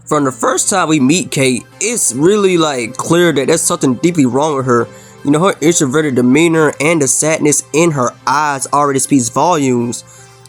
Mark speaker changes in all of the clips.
Speaker 1: From the first time we meet Kate, it's really like clear that there's something deeply wrong with her. You know, her introverted demeanor and the sadness in her eyes already speaks volumes.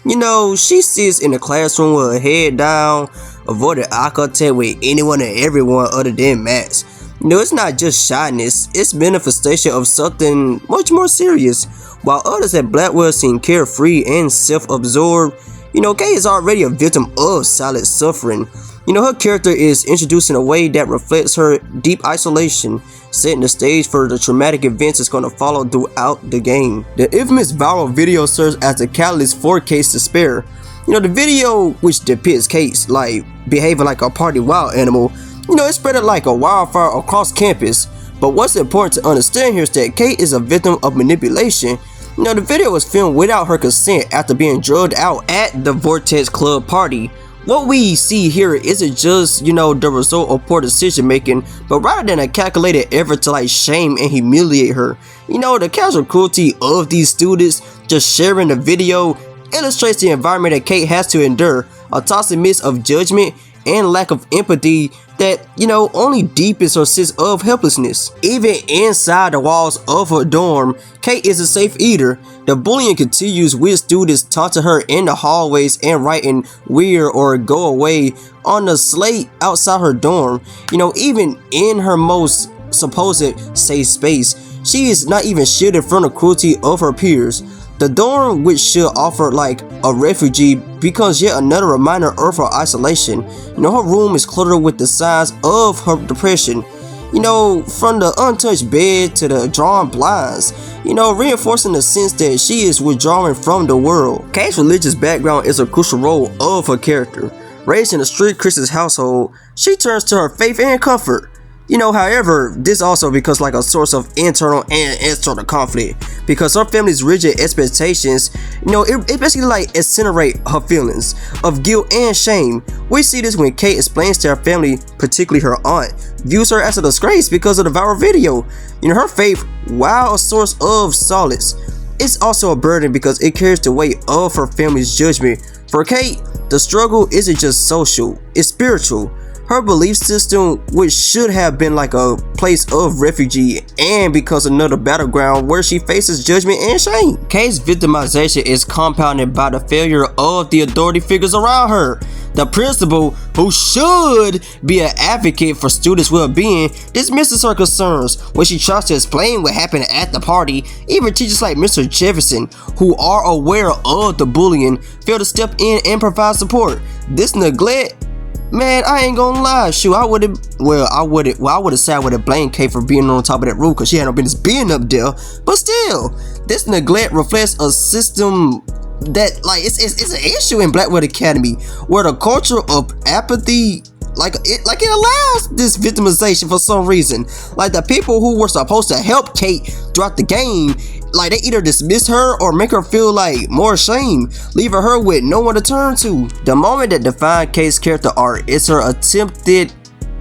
Speaker 1: You know, she sits in the classroom with her head down, avoiding eye contact with anyone and everyone other than Max. You know, it's not just shyness, it's manifestation of something much more serious. While others at Blackwell seem carefree and self-absorbed, you know, Kate is already a victim of silent suffering. You know, her character is introduced in a way that reflects her deep isolation, setting the stage for the traumatic events that's going to follow throughout the game. The infamous viral video serves as the catalyst for Kate's despair. You know, the video, which depicts Kate like behaving like a party wild animal, you know, it spread like a wildfire across campus. But what's important to understand here is that Kate is a victim of manipulation. You know, the video was filmed without her consent after being drugged out at the Vortex Club party. What we see here isn't just, you know, the result of poor decision making, but rather than a calculated effort to like shame and humiliate her. You know, the casual cruelty of these students just sharing the video illustrates the environment that Kate has to endure, a toxic mix of judgment and lack of empathy that, you know, only deepens her sense of helplessness. Even inside the walls of her dorm, Kate is a safe eater. The bullying continues with students taunting her in the hallways and writing "weird" or "go away" on the slate outside her dorm. You know, even in her most supposed safe space, she is not even shielded from the cruelty of her peers. The dorm, which should offer like a refugee, becomes yet another reminder of her isolation. You know, her room is cluttered with the signs of her depression. You know, from the untouched bed to the drawn blinds, you know, reinforcing the sense that she is withdrawing from the world. Kate's religious background is a crucial role of her character. Raised in a strict Christian household, she turns to her faith and comfort. You know, however, this also becomes like a source of internal and external conflict, because her family's rigid expectations, you know, it basically like incinerate her feelings of guilt and shame. We see this when Kate explains to her family, particularly her aunt, views her as a disgrace because of the viral video. You know, her faith, while a source of solace, it's also a burden because it carries the weight of her family's judgment. For Kate, the struggle isn't just social, it's spiritual. Her belief system, which should have been like a place of refugee, and becomes another battleground where she faces judgment and shame. Kate's victimization is compounded by the failure of the authority figures around her. The principal, who should be an advocate for students' well-being, dismisses her concerns when she tries to explain what happened at the party. Even teachers like Mr. Jefferson, who are aware of the bullying, fail to step in and provide support. This neglect, man, I ain't gonna lie, shoot, I would've said I would've blamed Kate for being on top of that roof because she had no business being up there. But still, this neglect reflects a system that, like, it's an issue in Blackwell Academy, where the culture of apathy, it allows this victimization for some reason. Like, the people who were supposed to help Kate throughout the game, like, they either dismiss her or make her feel like more ashamed, leaving her with no one to turn to. The moment that defined Kate's character arc is her attempted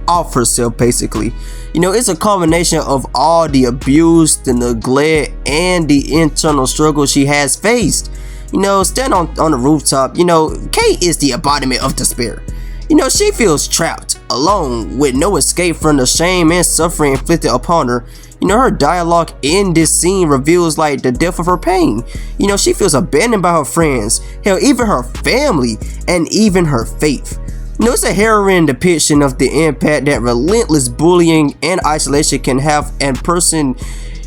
Speaker 1: off herself, basically. You know, it's a combination of all the abuse, the neglect, and the internal struggle she has faced. You know, standing on the rooftop, you know, Kate is the embodiment of despair. You know, she feels trapped, alone, with no escape from the shame and suffering inflicted upon her. You know, her dialogue in this scene reveals like the depth of her pain. You know, she feels abandoned by her friends, hell, even her family, and even her faith. You know, it's a harrowing depiction of the impact that relentless bullying and isolation can have in person.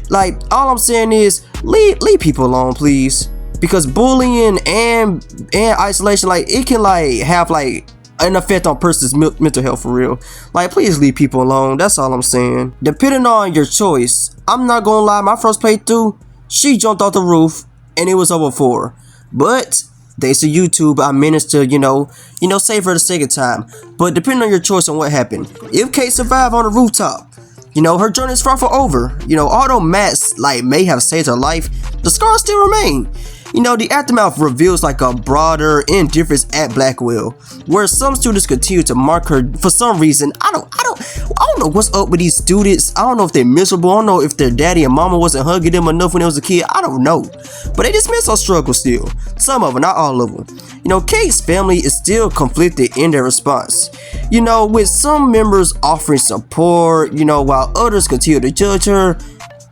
Speaker 1: Like, all I'm saying is, leave people alone, please. Because bullying and isolation, like, it can like have like an effect on person's mental health for real. Like, please leave people alone, that's all I'm saying. Depending on your choice, I'm not gonna lie, my first playthrough, she jumped off the roof and it was over for her. But thanks to YouTube, I managed to, you know, save her the second time. But depending on your choice on what happened, if Kate survived on the rooftop, you know, her journey is far from over. You know, although Max like may have saved her life, the scars still remain. You know, the aftermath reveals like a broader indifference at Blackwell, where some students continue to mark her for some reason. I don't I don't know what's up with these students. I don't know if they're miserable. I don't know if their daddy and mama wasn't hugging them enough when they was a kid. I don't know. But they dismiss our struggle still. Some of them, not all of them. You know, Kate's family is still conflicted in their response. You know, with some members offering support, you know, while others continue to judge her.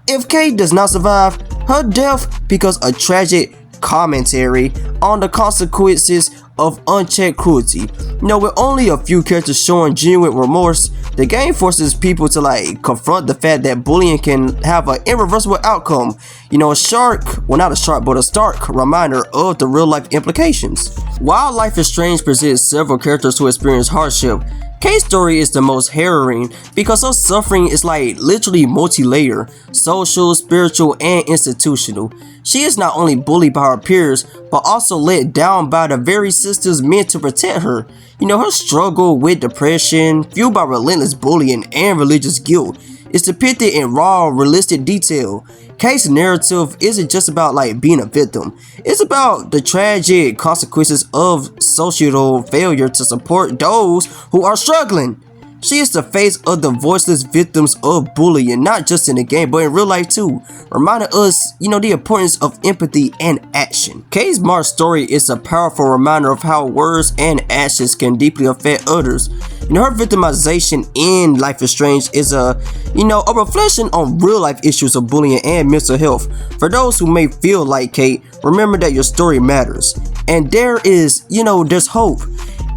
Speaker 1: If Kate does not survive, her death becomes a tragic commentary on the consequences of unchecked cruelty. You know, with only a few characters showing genuine remorse, the game forces people to like confront the fact that bullying can have an irreversible outcome. You know, not a stark reminder of the real life implications. While Life is Strange presents several characters who experience hardship, Kate's story is the most harrowing because her suffering is like literally multi-layered, social, spiritual, and institutional. She is not only bullied by her peers, but also let down by the very systems meant to protect her. You know, her struggle with depression, fueled by relentless bullying and religious guilt, is depicted in raw, realistic detail. Kate's narrative isn't just about like being a victim. It's about the tragic consequences of societal failure to support those who are struggling. She is the face of the voiceless victims of bullying, not just in the game, but in real life too, reminding us, you know, the importance of empathy and action. Kate's Marsh story is a powerful reminder of how words and actions can deeply affect others. You know, her victimization in Life is Strange is a reflection on real life issues of bullying and mental health. For those who may feel like Kate, remember that your story matters. And there's hope,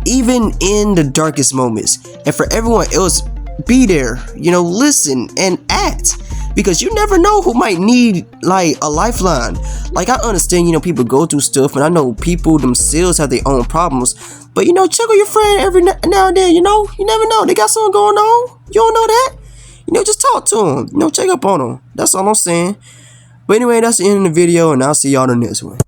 Speaker 1: even in the darkest moments. And for everyone else, be there, listen and act. Because you never know who might need like a lifeline. Like, I understand, people go through stuff, and I know people themselves have their own problems. But check on your friend every now and then, you never know. They got something going on. You don't know that. Just talk to them. Check up on them. That's all I'm saying. But anyway, that's the end of the video, and I'll see y'all in the next one.